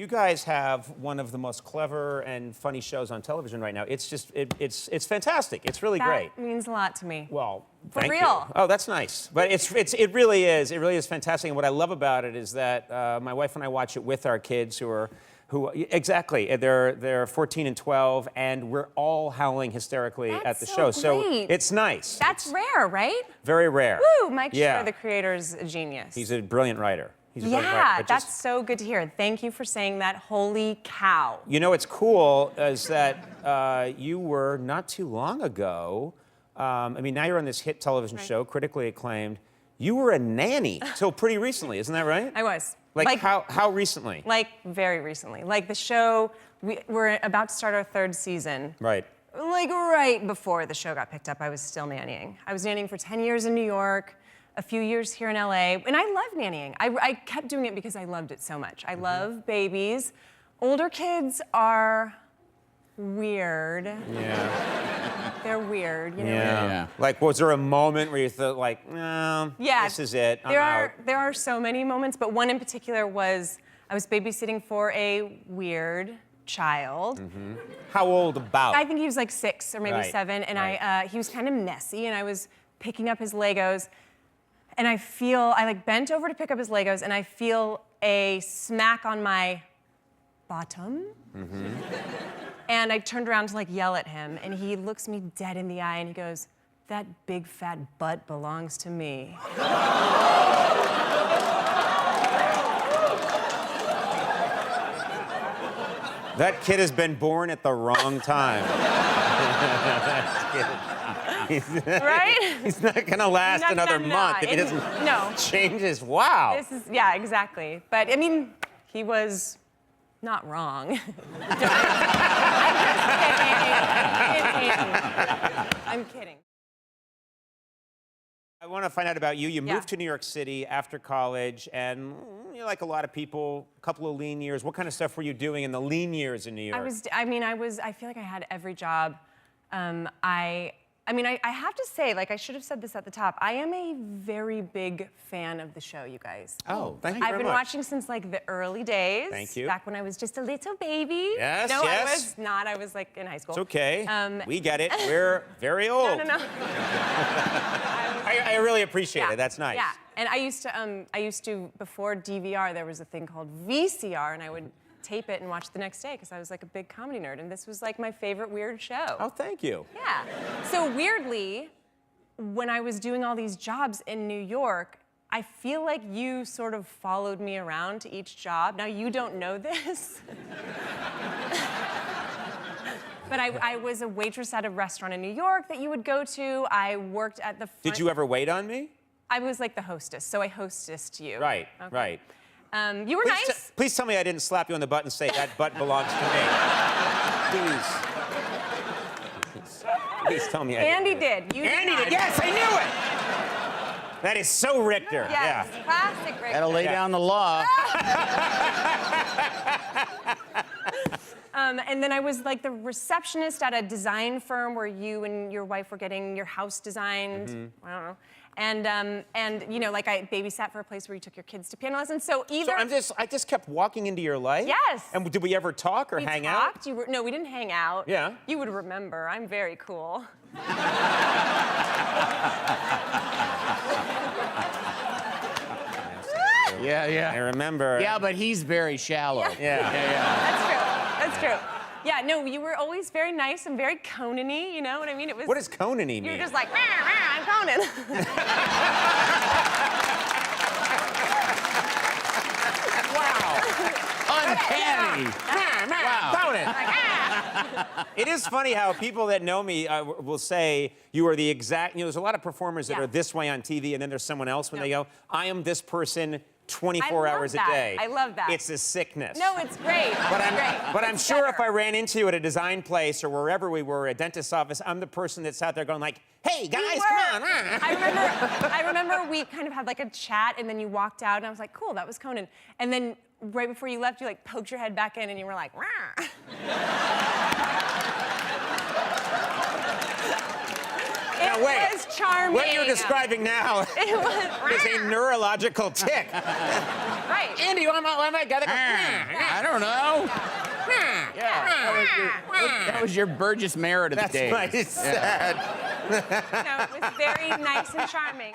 You guys have one of the most clever and funny shows on television right now. It's just, it's fantastic. It's really great. That means a lot to me. Well, For thank real. you. Oh, that's nice. But it really is fantastic. And what I love about it is that my wife and I watch it with our kids exactly, they're 14 and 12, and we're all howling hysterically at the show. Great. So it's nice. That's rare, right? Very rare. Woo, Mike Schur, the creator's a genius. He's a brilliant writer. He's a brilliant writer. Yeah, that's so good to hear. Thank you for saying that. Holy cow. You know what's cool is that you were not too long ago, I mean, now you're on this hit television show, critically acclaimed. You were a nanny till pretty recently, isn't that right? I was. Like how recently? Like very recently. Like the show, we're about to start our 3rd season. Right. Like right before the show got picked up, I was still nannying. I was nannying for 10 years in New York, a few years here in LA, and I love nannying. I kept doing it because I loved it so much. I love babies. Older kids are weird. Yeah. They're weird, you know. Yeah. Like, was there a moment where you thought, like, no, this is it, I'm out? There are so many moments, but one in particular was I was babysitting for a weird child. How old about? I think he was like 6 or maybe 7, and he was kind of messy, and I was picking up his Legos, and I like bent over to pick up his Legos, and I feel a smack on my bottom. And I turned around to like yell at him, and he looks me dead in the eye, and he goes, "That big fat butt belongs to me." That kid has been born at the wrong time. Right? He's not gonna last another month if he doesn't change his, wow. Yeah, exactly. But I mean, he was not wrong. I'm kidding. I want to find out about you. You moved to New York City after college, and you're like a lot of people, a couple of lean years. What kind of stuff were you doing in the lean years in New York? I feel like I had every job. I have to say, like I should have said this at the top, I am a very big fan of the show, you guys. Oh, thank you very much. I've been watching since like the early days. Thank you. Back when I was just a little baby. Yes, no, yes. I was not. I was like in high school. It's okay. We get it. We're very old. No. I really appreciate it. That's nice. Yeah, and I used to, before DVR, there was a thing called VCR, and I would tape it and watch the next day because I was like a big comedy nerd, and this was like my favorite weird show. Oh, thank you. Yeah. So weirdly, when I was doing all these jobs in New York, I feel like you sort of followed me around to each job. Now, you don't know this. But I was a waitress at a restaurant in New York that you would go to. I worked at the front. Did you ever wait on me? I was like the hostess, so I hostessed you. Right, right. You were nice. Please tell me I didn't slap you on the butt and say, that butt belongs to me. Please tell me I didn't. Andy did. You Andy did. Yes, I knew it. That is so Richter. Yes, yeah. classic Richter. Gotta lay down the law. And then I was like the receptionist at a design firm where you and your wife were getting your house designed. I don't know. And you know, like I babysat for a place where you took your kids to piano lessons. So either I just kept walking into your life. Yes. And did we ever talk or hang out? No, we didn't hang out. Yeah. You would remember. I'm very cool. Yeah. I remember. Yeah, but he's very shallow. Yeah. That's true. Yeah, no, you were always very nice and very Conan-y, you know what I mean? It was. What does Conan-y mean? You were just like, I'm Conan. Wow. Uncanny. Wow. Conan. It is funny how people that know me will say you are the exact, you know, there's a lot of performers that are this way on TV, and then there's someone else when they go, I am this person 24 hours a day. I love that. It's a sickness. No, it's great. But I'm sure if I ran into you at a design place or wherever we were, a dentist's office, I'm the person that's out there going like, hey, guys, come on. I remember we kind of had like a chat, and then you walked out, and I was like, cool, that was Conan. And then right before you left, you like poked your head back in, and you were like, rah. It was charming. What you're describing now is a neurological tick. Right. Right. Andy, what am I gotta go? I don't know. That was your Burgess Meredith That's days. what I said. No, it was very nice and charming.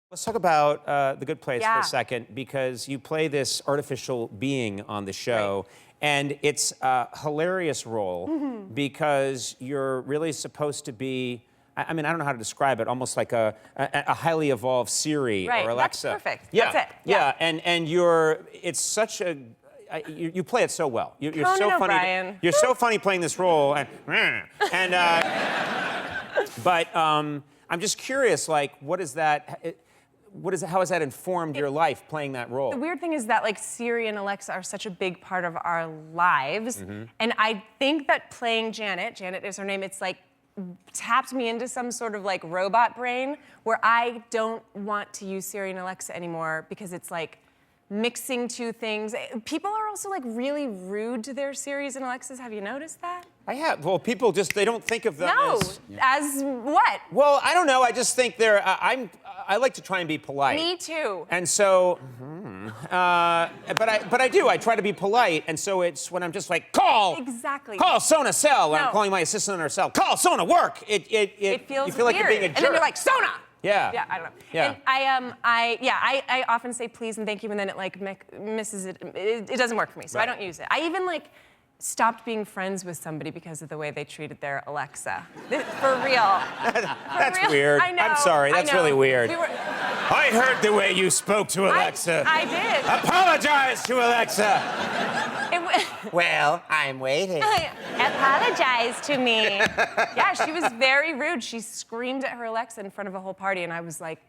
Let's talk about The Good Place for Yeah. a second, because you play this artificial being on the show, and it's a hilarious role because you're really supposed to be, I mean, I don't know how to describe it, almost like a highly evolved Siri Right, or Alexa. that's perfect. Yeah. That's it. Yeah, and it's such a, you play it so well. You're Conan so funny. O'Brien. You're so funny playing this role, but I'm just curious, like, how has that informed your life playing that role? The weird thing is that like Siri and Alexa are such a big part of our lives, and I think that playing Janet is her name, it's like tapped me into some sort of like robot brain where I don't want to use Siri and Alexa anymore because it's like mixing two things. People are also like really rude to their Siris and Alexas. Have you noticed that? I have. Well, people just, they don't think of them No. as... As what? Well, I don't know. I just think I like to try and be polite. Me too. And so, but I do. I try to be polite, and so it's when I'm just like, call Sona cell. When I'm calling my assistant on her cell, call Sona work. It feels you feel like weird. you're being a jerk. And then you're like, Sona. Yeah. Yeah, I don't know. Yeah. And I often say please and thank you, and then it like misses it. It doesn't work for me, so I don't use it. I even like stopped being friends with somebody because of the way they treated their Alexa. For real. That's weird. I know. I'm sorry. That's really weird. I heard the way you spoke to Alexa. I did. Apologize to Alexa. Well, I'm waiting. Apologize to me. Yeah, she was very rude. She screamed at her Alexa in front of a whole party, and I was like,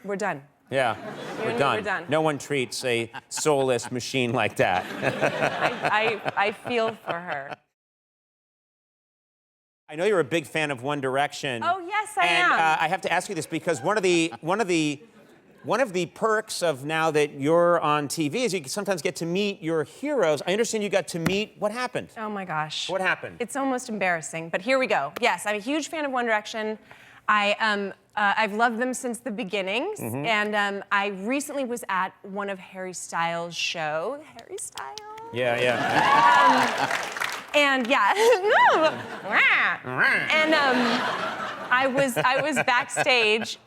we're done. Yeah, we're done. We're done. No one treats a soulless machine like that. I feel for her. I know you're a big fan of One Direction. Oh, yes, I am. And I have to ask you this because one of the perks of now that you're on TV is you sometimes get to meet your heroes. I understand you got to meet. What happened? Oh my gosh. What happened? It's almost embarrassing, but here we go. Yes, I'm a huge fan of One Direction. I've loved them since the beginnings, and I recently was at one of Harry Styles' show. Harry Styles? Yeah. And yeah, and I was backstage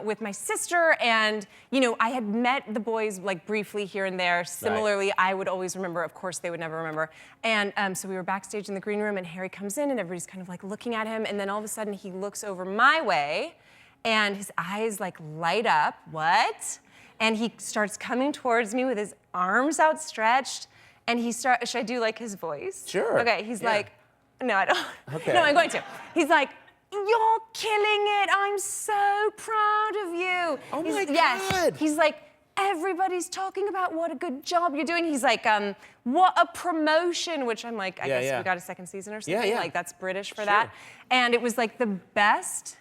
with my sister, and you know I had met the boys like briefly here and there. Similarly, I would always remember. Of course, they would never remember. And so we were backstage in the green room, and Harry comes in, and everybody's kind of like looking at him, and then all of a sudden he looks over my way, and his eyes like light up. What? And he starts coming towards me with his arms outstretched. And should I do like his voice? Sure. Okay, he's like, no, I don't. Okay. No, I'm going to. He's like, you're killing it. I'm so proud of you. Oh my God. Yes. He's like, everybody's talking about what a good job you're doing. He's like, what a promotion, which I'm like, I guess we got a second season or something. Yeah. Like that's British for that. And it was like the best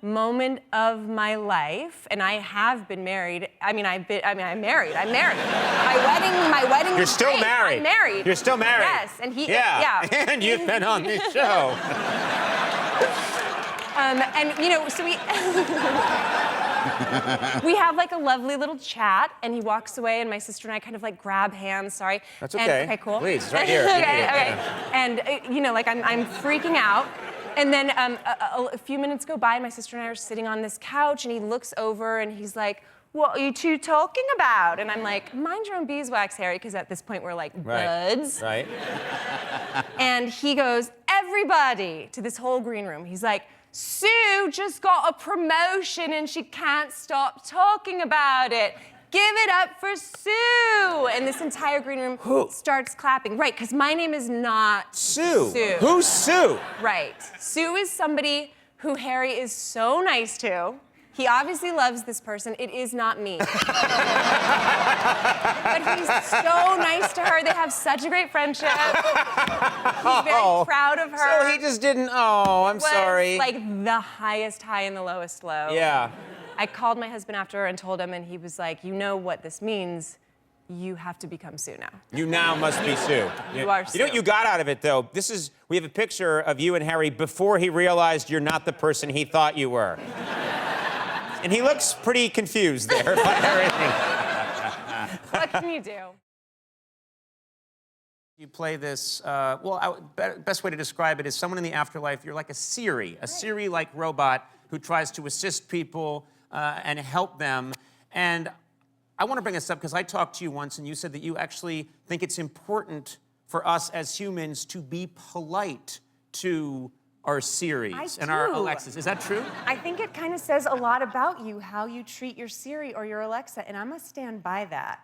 moment of my life, and I have been married. I'm married. My wedding You're was still great. married. I'm married. You're still married. Yes, and he. Yeah. And you've been on this show. And you know, so we we have like a lovely little chat, and he walks away, and my sister and I kind of like grab hands. Sorry. That's okay. Okay, cool. Please, it's right here. Okay. And you know, like I'm freaking out. And then a few minutes go by, and my sister and I are sitting on this couch, and he looks over, and he's like, what are you two talking about? And I'm like, mind your own beeswax, Harry, because at this point we're like buds. Right. And he goes, everybody, to this whole green room. He's like, Sue just got a promotion, and she can't stop talking about it. Give it up for Sue! And this entire green room starts clapping. Right, because my name is not Sue. Sue. Who's Sue? Right. Sue is somebody who Harry is so nice to. He obviously loves this person. It is not me. But he's so nice to her. They have such a great friendship. He's very proud of her. So he just didn't, I'm sorry. Like the highest high and the lowest low. Yeah. I called my husband after and told him, and he was like, you know what this means. You have to become Sue now. You now must be Sue. You are Sue. You know what you got out of it, though? We have a picture of you and Harry before he realized you're not the person he thought you were. And he looks pretty confused there by everything. What can you do? You play this, best way to describe it is someone in the afterlife, you're like a Siri-like robot who tries to assist people and help them. And I want to bring this up because I talked to you once and you said that you actually think it's important for us as humans to be polite to our Siris and our Alexas. Is that true? I think it kind of says a lot about you, how you treat your Siri or your Alexa, and I'm gonna stand by that.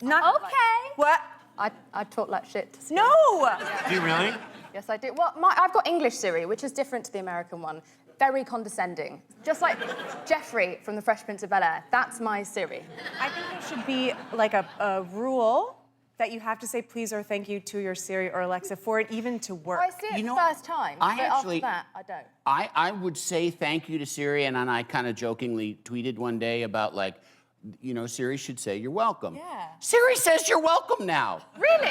Not okay. What? I talk like shit. No! Do you really? Yes, I do. Well, I've got English Siri, which is different to the American one. Very condescending. Just like Jeffrey from The Fresh Prince of Bel-Air. That's my Siri. I think there should be like a rule that you have to say please or thank you to your Siri or Alexa for it even to work. I see it the first time, but after that, I don't. I would say thank you to Siri, and then I kind of jokingly tweeted one day about like, you know, Siri should say you're welcome. Yeah. Siri says you're welcome now. Really?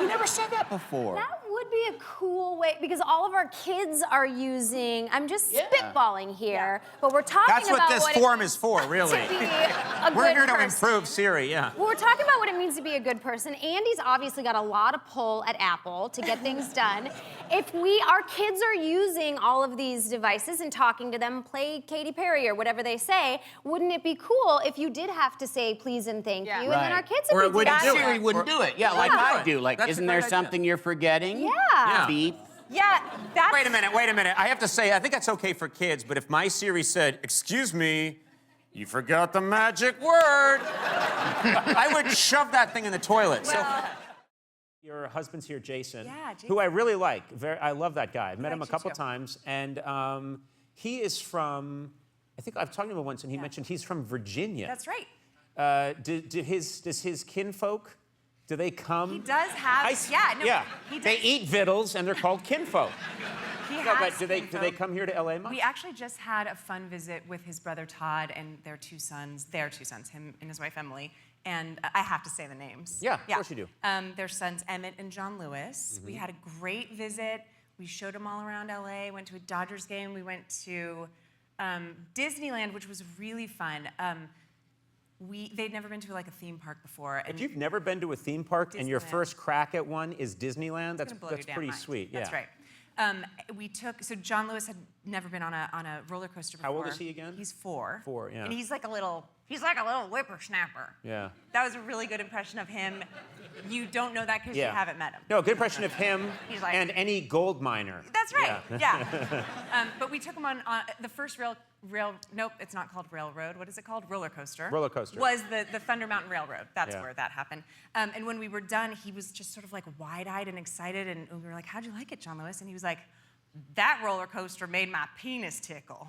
You never said that before. That would be a cool way, because all of our kids are using, I'm just spitballing here, but we're talking That's about what this form is for, really. to be a We're good here to person. improve Siri, yeah. Well, we're talking about what it means to be a good person. Andy's obviously got a lot of pull at Apple to get things done. If our kids are using all of these devices and talking to them, play Katy Perry or whatever they say, wouldn't it be cool if you did have to say please and thank you, and then our kids Or would it be wouldn't doing do it. Siri wouldn't do it. Yeah, like I do. Like, That's a isn't there great idea. something you're forgetting? Yeah. Beep. Yeah, that's... Wait a minute. I have to say, I think that's okay for kids, but if my Siri said, excuse me, you forgot the magic word, I would shove that thing in the toilet. Your husband's here, Jason, who I really like. I love that guy. I've met him a couple times, and he is from, I think I've talked to him once, and he mentioned he's from Virginia. That's right. Does his kinfolk, do they come? He does have, he does. They eat vittles, and they're called kinfolk. He No, has but do they come here to LA much? We actually just had a fun visit with his brother Todd and their two sons, him and his wife Emily. And I have to say the names. Yeah, of course you do. Their sons Emmett and John Lewis. We had a great visit. We showed them all around LA, went to a Dodgers game. We went to Disneyland, which was really fun. They'd never been to like a theme park before. And if you've never been to a theme park and your first crack at one is Disneyland, that's pretty mind. sweet. That's right. So John Lewis had never been on a roller coaster before. How old is he again? He's 4. 4, yeah. And he's like a little whippersnapper. Yeah. That was a really good impression of him. You don't know that because you haven't met him. No, a good impression of him He's like- and any gold miner. That's right. Yeah. But we took him on the first nope, it's not called railroad. What is it called? Roller coaster. Roller coaster. Was the Thunder Mountain Railroad. That's where that happened. And when we were done, he was just sort of like wide-eyed and excited. And we were like, how'd you like it, John Lewis? And he was like, that roller coaster made my penis tickle.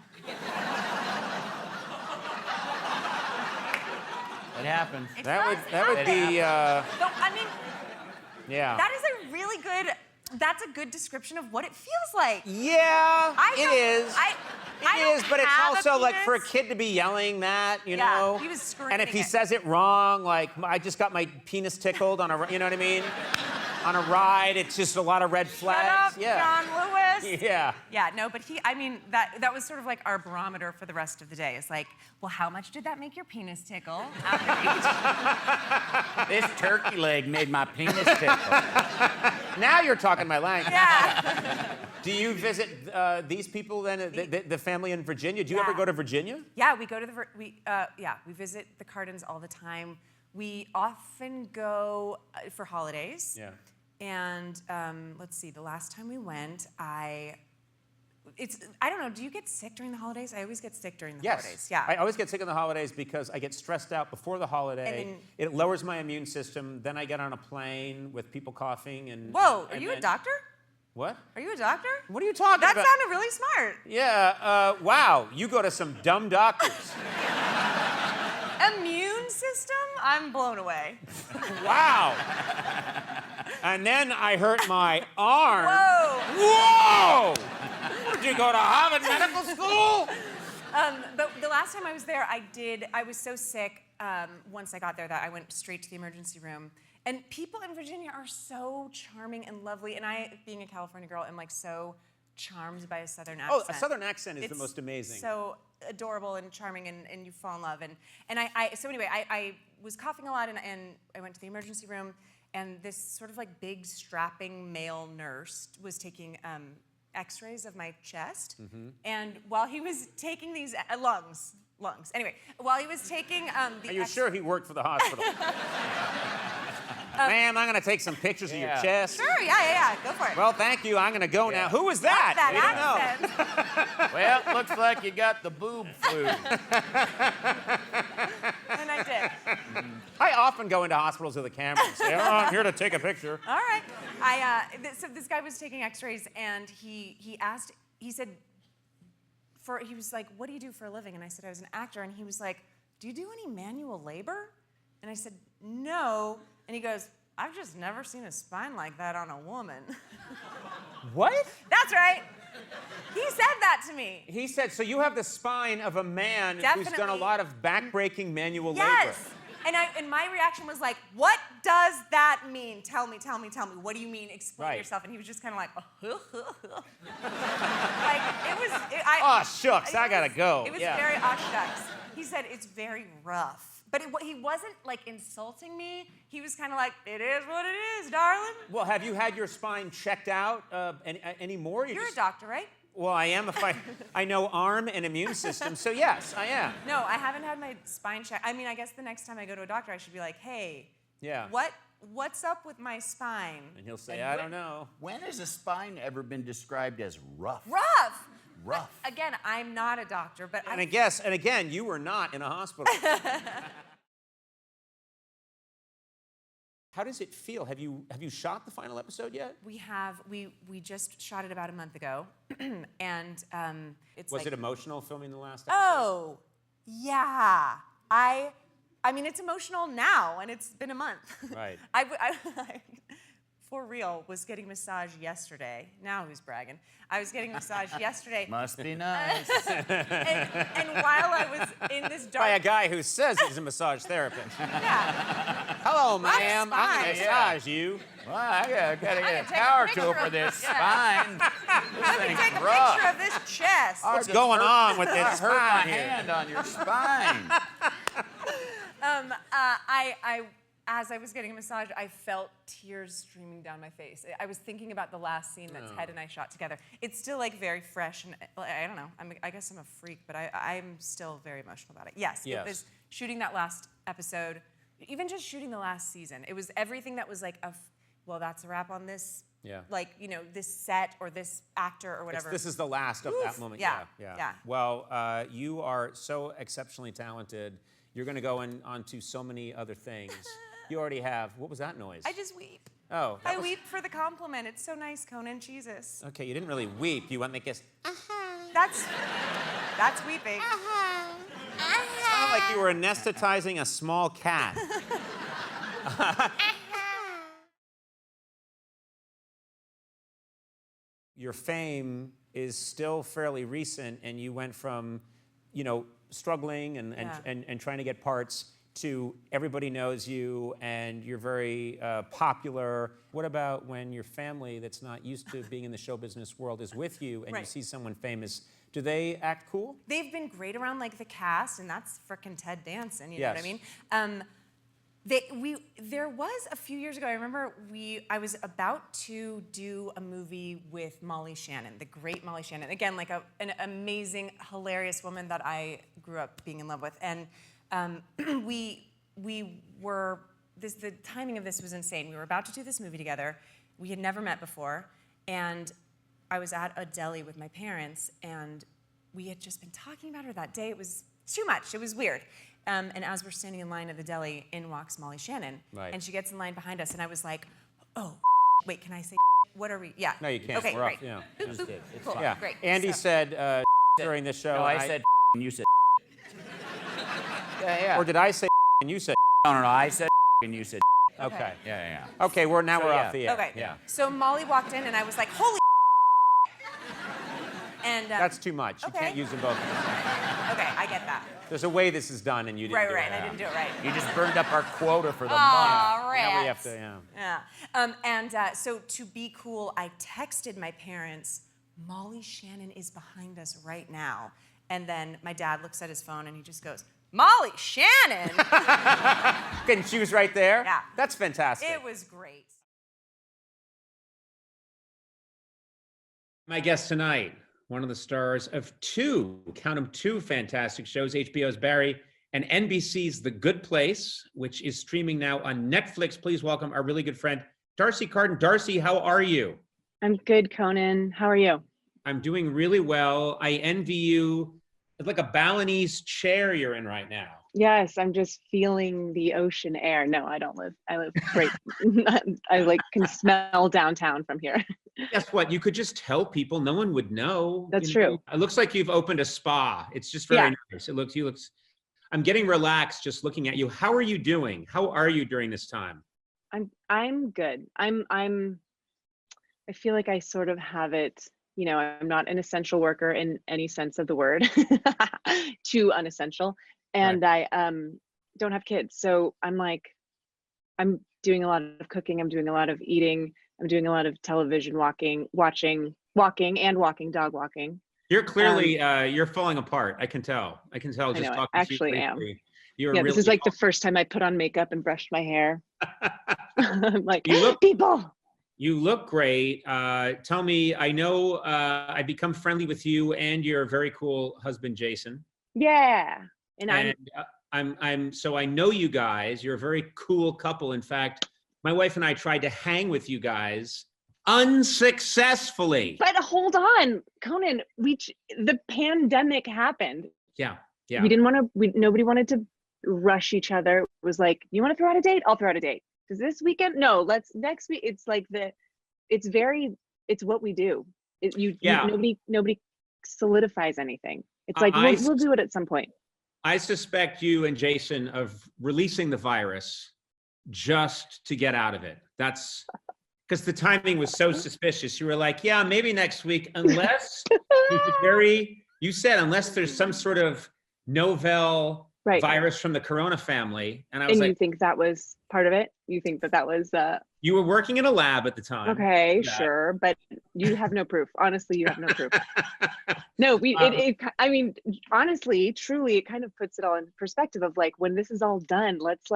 It happens. That would be, So, I mean, yeah. that is a really good, that's a good description of what it feels like. Yeah, I it don't- is. I It don't is, but it's have a also like for a penis. kid to be yelling that, you Yeah, know? he was screaming And if he it. says it wrong, like, I just got my penis tickled on a, you know what I mean? On a ride, it's just a lot of red flags. Shut up, John Lewis. Yeah. Yeah, no, but that was sort of like our barometer for the rest of the day. It's like, well, how much did that make your penis tickle? This turkey leg made my penis tickle. Now you're talking my language. Yeah. Do you visit these people then, the family in Virginia? Do you ever go to Virginia? Yeah, we go to we visit the Cardens all the time. We often go for holidays. Yeah. And let's see, the last time we went, I don't know, do you get sick during the holidays? I always get sick during the holidays. Yeah. I always get sick in the holidays because I get stressed out before the holiday. It lowers my immune system. Then I get on a plane with people coughing and. Whoa, are you a doctor? What? Are you a doctor? What are you talking about? That sounded really smart. Yeah, wow, you go to some dumb doctors. Immune system? I'm blown away. Wow. And then I hurt my arm. Whoa! Whoa! Did you go to Harvard Medical School? But the last time I was there, I was so sick once I got there that I went straight to the emergency room. And people in Virginia are so charming and lovely. And I, being a California girl, am like so charmed by a Southern accent. Oh, a Southern accent is the most amazing. So adorable and charming, and you fall in love. So anyway, I was coughing a lot, and I went to the emergency room, and this sort of like big strapping male nurse was taking x-rays of my chest. And while he was taking these lungs. Anyway, while he was taking the Are you sure he worked for the hospital? Ma'am, I'm going to take some pictures of your chest. Sure, yeah, go for it. Well, thank you. I'm going to go now. Who was that? That We don't know. accent. Well, looks like you got the boob flu. And I did. I often go into hospitals with a camera and say, oh, I'm here to take a picture. All right. So this guy was taking x-rays, and he said, he was like, what do you do for a living? And I said, I was an actor. And he was like, do you do any manual labor? And I said, no. And he goes, I've just never seen a spine like that on a woman. What? That's right. He said that to me. He said, so you have the spine of a man who's done a Definitely. lot of back-breaking manual labor. Yes. And my reaction was like, what does that mean? Tell me. What do you mean? Explain Right. yourself. And he was just kind of like, like, Oh, shucks, I gotta go. It was Yeah. very shucks. He said, it's very rough. But he wasn't like insulting me. He was kind of like, it is what it is, darling. Well, have you had your spine checked out anymore? You're a doctor, right? Well, I am I know arm and immune system, so yes, I am. No, I haven't had my spine checked. I mean, I guess the next time I go to a doctor, I should be like, hey, Yeah. what's up with my spine? And he'll say, I don't know. When has a spine ever been described as rough? Rough. Rough. Again, I'm not a doctor, but And again, you were not in a hospital. How does it feel? Have you shot the final episode yet? we just shot it about a month ago, and it's Was like, it emotional filming the last episode? oh, yeah. I mean, it's emotional now, and it's been a month. Right. I for real, was getting massage yesterday. Now who's bragging? I was getting massage yesterday. Must be nice. and while I was in this dark... By a guy who says he's a massage therapist. Yeah. Hello, ma'am. I'm fine. going to massage you. Well, I gotta get can a take a power picture tool of- for this yeah. spine. Let me take a picture of this chest. What's going on with I this hurt my spine here? hand on your spine. As I was getting a massage, I felt tears streaming down my face. I was thinking about the last scene that Ted and I shot together. It's still like very fresh, and I don't know. I guess I'm a freak, but I'm still very emotional about it. Yes, Yes. it was shooting that last episode, even just shooting the last season. It was everything that was like, well, that's a wrap on this. Yeah. Like, this set or this actor or whatever. This is the last of that Oof. moment. Yeah, Yeah. yeah. Well, you are so exceptionally talented. You're going to go on to so many other things. You already have. What was that noise? I just weep. Oh. I weep for the compliment. It's so nice, Conan. Jesus. Okay, you didn't really weep. You went like this. That's weeping. It sounded like you were anesthetizing a small cat. Your fame is still fairly recent, and you went from, struggling and trying to get parts to everybody knows you and you're very popular. What about when your family that's not used to being in the show business world is with you and you Right. see someone famous? Do they act cool? They've been great around like the cast, and that's frickin' Ted Danson. You know what I Yes. mean? There was a few years ago. I remember I was about to do a movie with Molly Shannon, the great Molly Shannon. Again, like an amazing, hilarious woman that I grew up being in love with, and the timing of this was insane. We were about to do this movie together. We had never met before, and I was at a deli with my parents, and we had just been talking about her that day. It was too much. It was weird. And as we're standing in line at the deli, in walks Molly Shannon. Right. And she gets in line behind us, and I was like, oh, wait, can I say what are we? Yeah. No, you can't. Okay, We're off, great. yeah. Boop, Just boop. did. It's Cool. fine. Yeah. Great. Andy So- said during the show. No, I said and you said yeah. Or did I say and you said? No, I said and you said Okay. yeah. Okay, we're So, off the air. Okay. Yeah. So Molly walked in, and I was like, holy. And That's too much. You Okay. can't use them both. okay, I get that. There's a way this is done, and you didn't Right, do right. it. I didn't do it right. You just burned up our quota for the month. Aw, Now we have rats. to, yeah. Yeah. So to be cool, I texted my parents, Molly Shannon is behind us right now. And then my dad looks at his phone and he just goes, Molly Shannon. And she was right there? Yeah. That's fantastic. It was great. My guest tonight, one of the stars of two, count them, two fantastic shows, HBO's Barry and NBC's The Good Place, which is streaming now on Netflix. Please welcome our really good friend, Darcy Carden. Darcy, how are you? I'm good, Conan. How are you? I'm doing really well. I envy you. It's like a Balinese chair you're in right now. Yes, I'm just feeling the ocean air. No, I don't live. I live right. I like can smell downtown from here. Guess what? You could just tell people. No one would know. That's you know? true. It looks like you've opened a spa. It's just very nice. It looks. I'm getting relaxed just looking at you. How are you doing? How are you during this time? I'm good. I feel like I sort of have it. You know, I'm not an essential worker in any sense of the word. Too unessential. And right. I don't have kids. So I'm doing a lot of cooking. I'm doing a lot of eating. I'm doing a lot of television watching, dog walking. You're clearly, you're falling apart. I can tell just talking to you. Actually am. You're yeah, really this is like the first time I put on makeup and brushed my hair. I'm like, people. You look great. Tell me, I know I've become friendly with you and your very cool husband, Jason. Yeah. So I know you guys. You're a very cool couple. In fact, my wife and I tried to hang with you guys unsuccessfully. But hold on, Conan, the pandemic happened. Yeah. We didn't want to, nobody wanted to rush each other. It was like, you want to throw out a date? I'll throw out a date. Does this weekend? No, let's next week. It's like it's what we do. Nobody solidifies anything. It's like, we'll do it at some point. I suspect you and Jason of releasing the virus just to get out of it. That's because the timing was so suspicious. You were like, yeah, maybe next week, unless you said, unless there's some sort of novel virus from the Corona family. And I was like, you think that was part of it? You think that was you were working in a lab at the time. Okay, sure, but you have no proof. Honestly, you have no proof. No, I mean, honestly, truly, it kind of puts it all in perspective of like, when this is all done, let's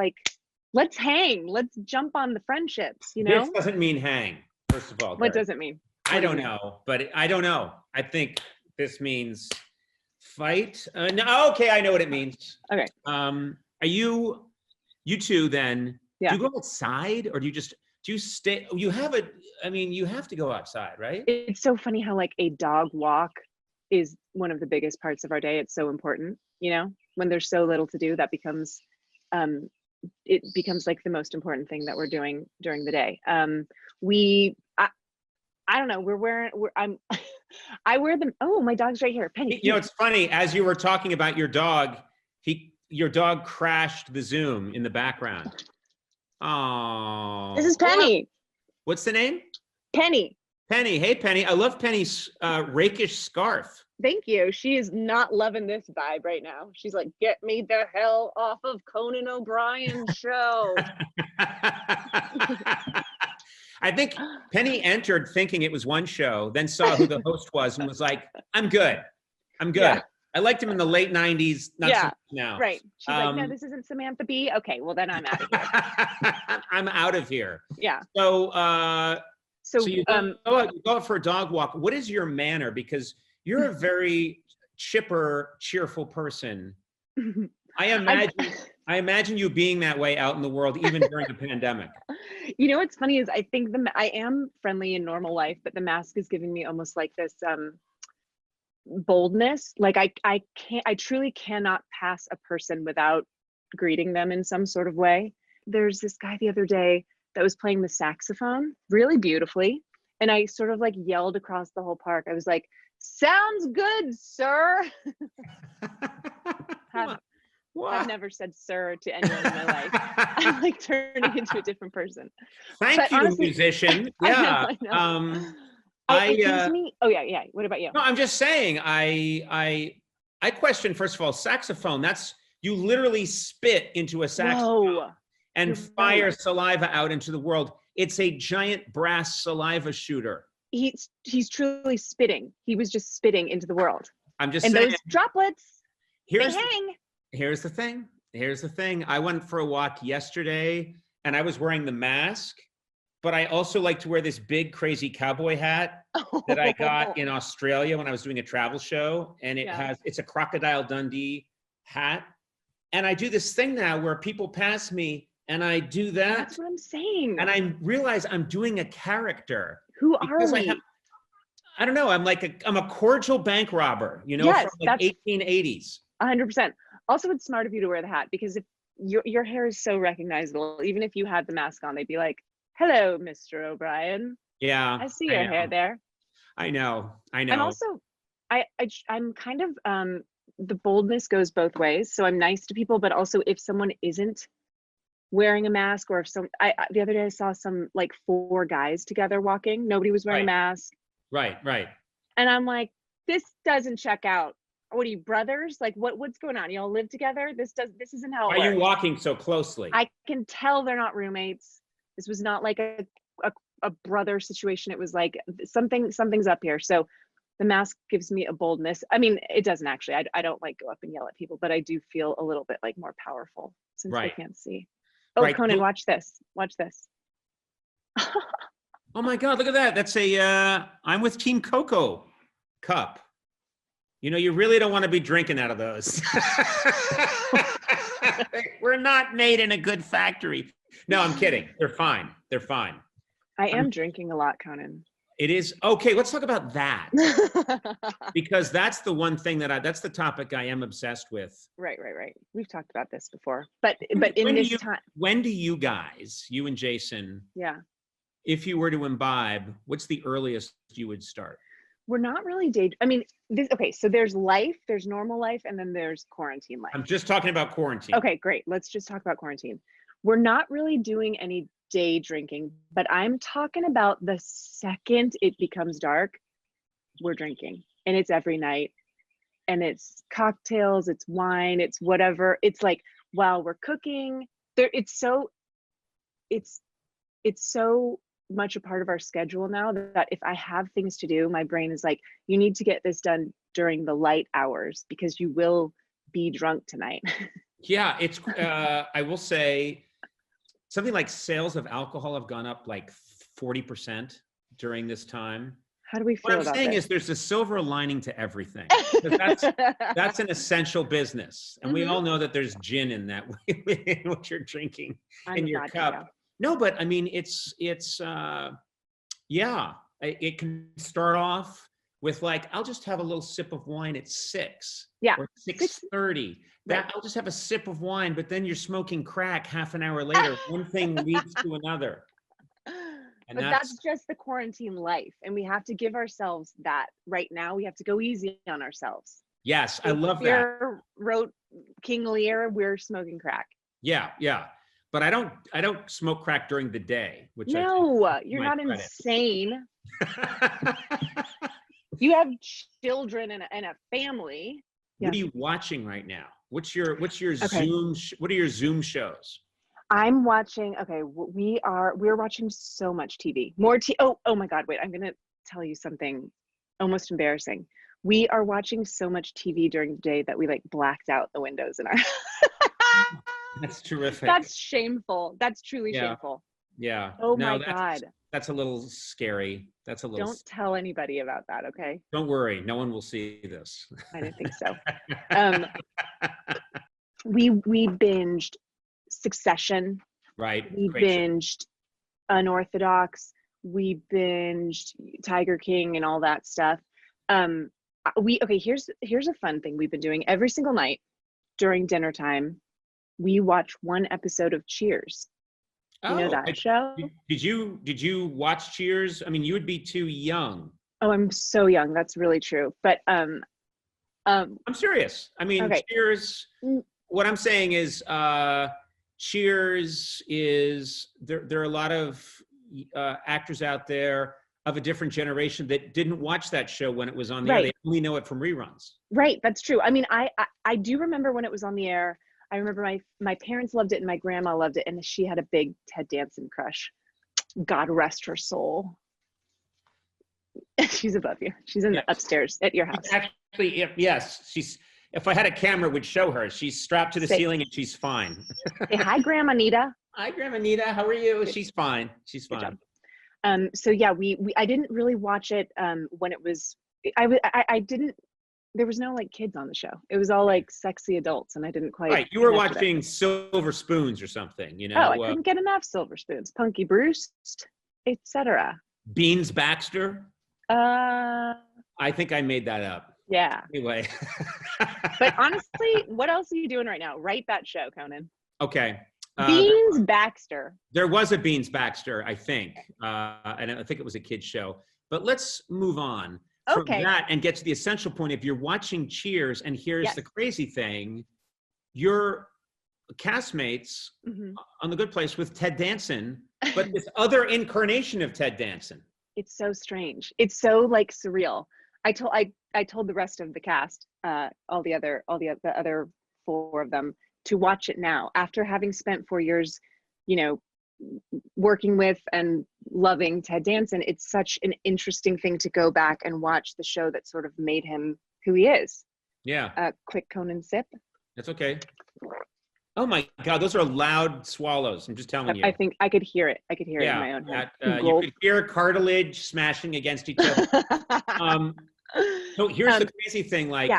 hang, let's jump on the friendships, you know? This doesn't mean hang, first of all. What does it mean? I don't know, but I don't know. I think this means fight. No, okay, I know what it means. Okay. Are you two then, do you go outside or do you stay? You have to go outside, right? It's so funny how like a dog walk is one of the biggest parts of our day. It's so important, you know, when there's so little to do, that becomes, it becomes like the most important thing that we're doing during the day. I don't know, I wear them. Oh, my dog's right here. Penny. You know, it's funny, as you were talking about your dog, your dog crashed the Zoom in the background. Oh. This is Penny. What's the name? Penny. Penny. Hey, Penny. I love Penny's rakish scarf. Thank you. She is not loving this vibe right now. She's like, get me the hell off of Conan O'Brien's show. I think Penny entered thinking it was one show, then saw who the host was and was like, I'm good. Yeah. I liked him in the late 90s, not so much now. Right. She's like, no, this isn't Samantha Bee. Okay, well then I'm out of here. I'm out of here. Yeah. So you go out for a dog walk. What is your manner? Because you're a very chipper, cheerful person. I imagine you being that way out in the world, even during the pandemic. You know what's funny is I think I am friendly in normal life, but the mask is giving me almost like this boldness. Like I truly cannot pass a person without greeting them in some sort of way. There's this guy the other day that was playing the saxophone really beautifully, and I sort of like yelled across the whole park. I was like, "Sounds good, sir." I've never said sir to anyone in my life. I'm like turning into a different person. Thank you, honestly, musician. Yeah. I know. Oh yeah. What about you? No, I'm just saying. I question, first of all, saxophone. That's, you literally spit into a saxophone and fire saliva out into the world. It's a giant brass saliva shooter. He's truly spitting. He was just spitting into the world. I'm just And saying. those droplets, Here's they hang. Here's the thing. Here's the thing. I went for a walk yesterday and I was wearing the mask, but I also like to wear this big crazy cowboy hat that I got in Australia when I was doing a travel show. And it's a Crocodile Dundee hat. And I do this thing now where people pass me and I do that. That's what I'm saying. And I realize I'm doing a character. Who are we? I don't know. I'm a cordial bank robber, Yes, from like 1880s. 100%. Also, it's smart of you to wear the hat because if your hair is so recognizable, even if you had the mask on, they'd be like, "Hello, Mr. O'Brien. Yeah. I see your hair there." I know. And also, I'm kind of the boldness goes both ways. So I'm nice to people, but also if someone isn't wearing a mask, or if the other day I saw some like 4 guys together walking. Nobody was wearing a mask. Right. And I'm like, this doesn't check out. What are you, brothers? Like what's going on? Y'all live together? This isn't how it Why works. are you walking so closely? I can tell they're not roommates. This was not like a brother situation. It was like something's up here. So the mask gives me a boldness. I mean, it doesn't actually. I don't like go up and yell at people, but I do feel a little bit like more powerful since they can't see. Oh, Right. Conan, watch this. Watch this. Oh my God, look at that. That's I'm with Team Coco cup. You really don't want to be drinking out of those. We're not made in a good factory. No, I'm kidding. They're fine. They're fine. I am drinking a lot, Conan. It is. Okay, let's talk about that. Because that's the one thing that's the topic I am obsessed with. Right. We've talked about this before. But in this time. When do you guys, you and Jason, Yeah. if you were to imbibe, what's the earliest you would start? We're not really okay, so there's life, there's normal life, and then there's quarantine life. I'm just talking about quarantine. Okay, great. Let's just talk about quarantine. We're not really doing any day drinking, but I'm talking about the second it becomes dark, we're drinking. And it's every night. And it's cocktails, it's wine, it's whatever. It's like while we're cooking, it's so much a part of our schedule now that if I have things to do, my brain is like, you need to get this done during the light hours because you will be drunk tonight. Yeah, it's I will say something like sales of alcohol have gone up like 40% during this time. How do we feel about What I'm saying this? is there's a silver lining to everything. That's an essential business. And we all know that there's gin in that in what you're drinking in your cup. No, but I mean, it's it can start off with like, I'll just have a little sip of wine at 6 or 6:30. I'll just have a sip of wine, but then you're smoking crack half an hour later. One thing leads to another. And but that's just the quarantine life. And we have to give ourselves that right now. We have to go easy on ourselves. Yes, I love that. Wrote King Lear, we're smoking crack. Yeah. But I don't smoke crack during the day, which you're not insane. You have children and a family. What are you watching right now? What's your Zoom? What are your Zoom shows? I'm watching. Okay, we're watching so much TV. Oh my God! Wait, I'm gonna tell you something almost embarrassing. We are watching so much TV during the day that we like blacked out the windows in our. That's terrific. That's shameful. That's truly shameful. Yeah. Oh my God. That's a little scary. Don't tell anybody about that, okay? Don't worry. No one will see this. I didn't think so. We binged Succession. Right. We binged Unorthodox. We binged Tiger King and all that stuff. Here's a fun thing we've been doing every single night during dinner time. We watch one episode of Cheers. You know that show? Did you watch Cheers? I mean, you would be too young. Oh, I'm so young. That's really true. But I'm serious. I mean, okay. Cheers. What I'm saying is, Cheers is there are a lot of actors out there of a different generation that didn't watch that show when it was on the air. They only know it from reruns. Right. That's true. I mean, I do remember when it was on the air. I remember my parents loved it and my grandma loved it, and she had a big Ted Danson crush. God rest her soul. She's above you. She's in the upstairs at your house. Actually, yes, if I had a camera, it would show her. She's strapped to the ceiling and she's fine. Say hi, Grandma Nita. Hi, Grandma Nita. How are you? She's fine. She's fine. So yeah, I didn't really watch it when it was. I didn't. There was no like kids on the show. It was all like sexy adults, and I didn't quite. Right, you were watching Silver Spoons or something, you know? Oh, I couldn't get enough Silver Spoons, Punky Brewster, etc. Beans Baxter. I think I made that up. Yeah. Anyway. But honestly, what else are you doing right now? Write that show, Conan. Okay. Beans Baxter. There was a Beans Baxter, I think, and I think it was a kid's show. But let's move on from that and get to the essential point. If you're watching Cheers, and here's the crazy thing, your castmates on The Good Place with Ted Danson, but this other incarnation of Ted Danson. It's so strange. It's so like surreal. I told the rest of the cast, all the other 4 of them, to watch it now after having spent 4 years, you know, working with and loving Ted Danson. It's such an interesting thing to go back and watch the show that sort of made him who he is. Yeah. Quick Conan sip. That's okay. Oh my God, those are loud swallows. I'm just telling you. I think I could hear it. I could hear it in my own head. You could hear cartilage smashing against each other. So here's the crazy thing, like,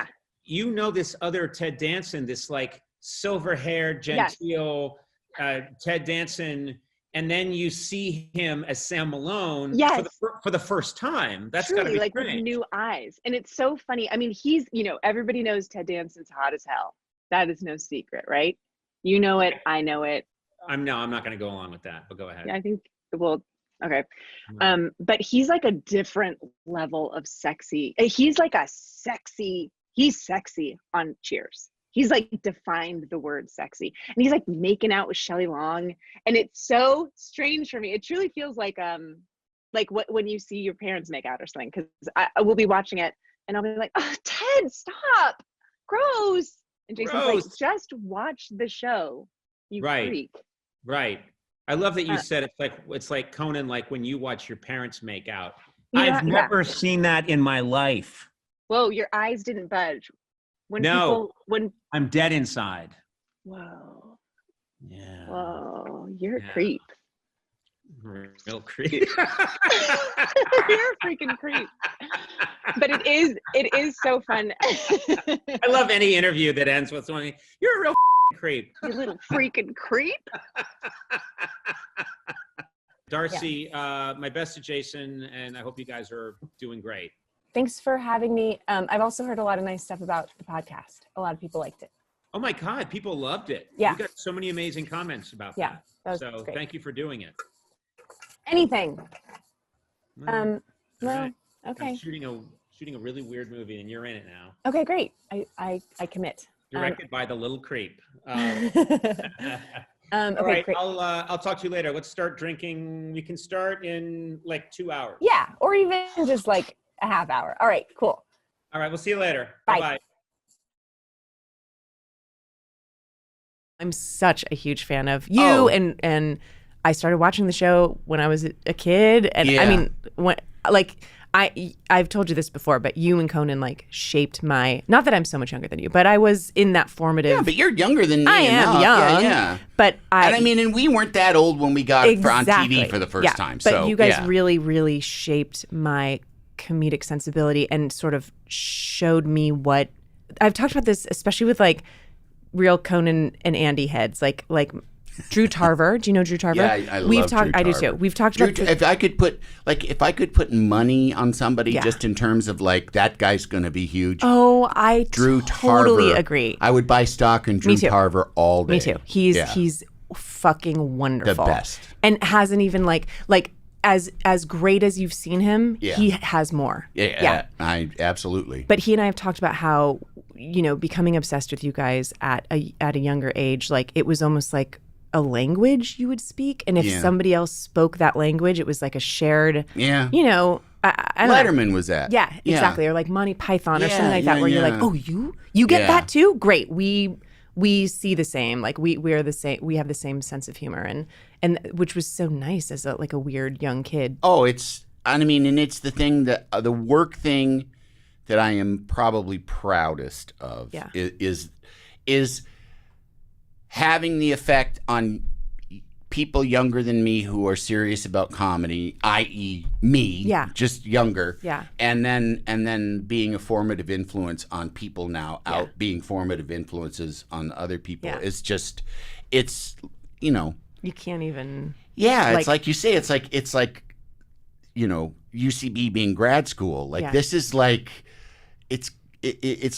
you know, this other Ted Danson, this like silver-haired, genteel Ted Danson, and then you see him as Sam Malone for the first time. That's got to be like strange. With new eyes. And it's so funny. I mean, he's, you know, everybody knows Ted Danson's hot as hell. That is no secret, right? You know it. I know it. I'm not going to go along with that, but go ahead. Yeah, I think, well, okay. But he's like a different level of sexy. He's like he's sexy on Cheers. He's like defined the word sexy, and he's like making out with Shelley Long, and it's so strange for me. It truly feels like when you see your parents make out or something, because I will be watching it and I'll be like, oh, Ted, stop, gross. And Jason's like, just watch the show, you freak. Right. I love that you said it's like Conan, like when you watch your parents make out. Yeah, I've never seen that in my life. Whoa, your eyes didn't budge. When I'm dead inside. Whoa. Yeah. Whoa, you're a creep. Real creep. You're a freaking creep. But it is so fun. I love any interview that ends with someone, you're a real creep. You little freaking creep. Darcy, my best to Jason, and I hope you guys are doing great. Thanks for having me. I've also heard a lot of nice stuff about the podcast. A lot of people liked it. Oh my God, people loved it. Yeah. You got so many amazing comments about that. That was great. Thank you for doing it. Anything. Well, okay. I'm shooting a really weird movie, and you're in it now. Okay, great. I commit. Directed by the little creep. All Okay, right, great. I'll talk to you later. Let's start drinking. We can start in like 2 hours. Yeah, or even just like a half hour. All right, cool. All right, we'll see you later. Bye. Bye-bye. I'm such a huge fan of you, and I started watching the show when I was a kid, and I mean, I've told you this before, but you and Conan like shaped my. Not that I'm so much younger than you, but I was in that formative. Yeah, but you're younger than me. I am young. Yeah. But and we weren't that old when we got it on TV for the first time. But you guys really, really shaped my comedic sensibility and sort of showed me what I've talked about this, especially with like real Conan and Andy heads, like Drew Tarver. Do you know Drew Tarver? Yeah, I love Drew Tarver. I do too. We've talked about if I could put money on somebody just in terms of like that guy's going to be huge. Oh, I Drew totally Tarver, agree. I would buy stock in Drew Tarver all day. Me too. He's fucking wonderful. The best. And hasn't even like as great as you've seen him, he has more. Yeah. I absolutely. But he and I have talked about how, you know, becoming obsessed with you guys at a younger age, like it was almost like a language you would speak, and if somebody else spoke that language, it was like a shared. You know, I don't Letterman know. was that. Yeah, exactly, or like Monty Python or something like that, where you're like, oh, you get that too? Great, we see the same, like we're the same, we have the same sense of humor, and which was so nice as a weird young kid. Oh, it's I mean, and it's the thing that the work thing that I am probably proudest of is having the effect on people younger than me who are serious about comedy, i.e., me, just younger, and then being a formative influence on people now, out being formative influences on other people. It's just, it's, you know, you can't even. Yeah, it's like you say, it's like, you know, UCB being grad school. Like this is like, it's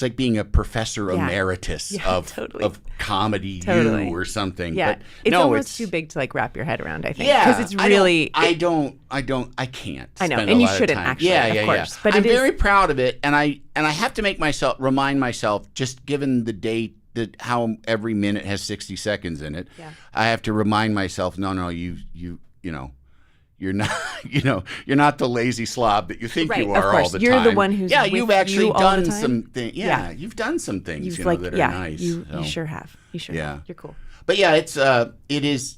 like being a professor emeritus of comedy U or something. Yeah, but it's no, almost too big to like wrap your head around. I think. Yeah, because it's really. I can't. I know, spend and a you lot of shouldn't time. actually. Of course, but I'm very proud of it, and I have to remind myself, just given the date. How every minute has 60 seconds in it. I have to remind myself, no, you know, you're not, you're not the lazy slob that you think you are all the time. You're the one who's you've actually you done some things. You've done some things, You've that are nice. You sure have. You sure have. You're cool. But yeah, it is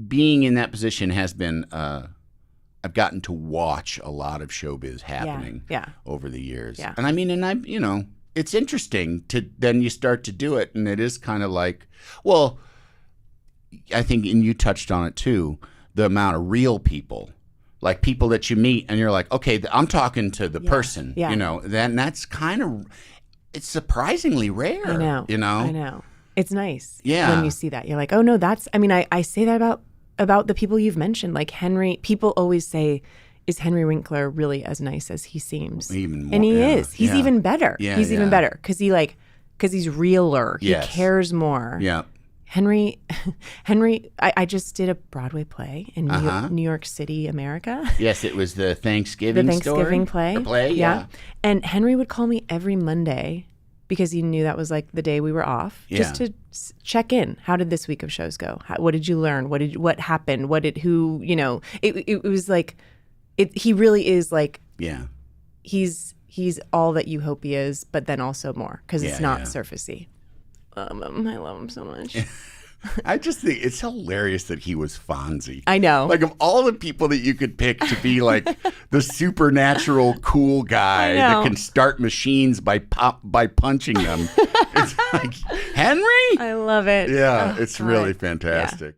being in that position has been. I've gotten to watch a lot of showbiz happening over the years. And I mean, it's interesting to then you start to do it, and it is kind of like, well, I think, and you touched on it too, the amount of real people, like people that you meet, and you're like, okay, I'm talking to the person, then that's kind of, it's surprisingly rare. I know. I know. It's nice. Yeah. When you see that, you're like, oh no, I mean, I say that about the people you've mentioned, like Henry. People always say, is Henry Winkler really as nice as he seems? Even more, and he is. He's even better. He's even better because he's realer. He cares more. Yeah. Henry, I just did a Broadway play in New York City, America. Yes, it was the Thanksgiving play. Yeah. And Henry would call me every Monday because he knew that was like the day we were off, just to check in. How did this week of shows go? What did you learn? What happened? It was like, he really is like, he's all that you hope he is, but then also more because it's not surfacey. I love him so much. I just think it's hilarious that he was Fonzie. I know. Like, of all the people that you could pick to be like the supernatural cool guy that can start machines by punching them, it's like, Henry? I love it. Yeah, it's really fantastic.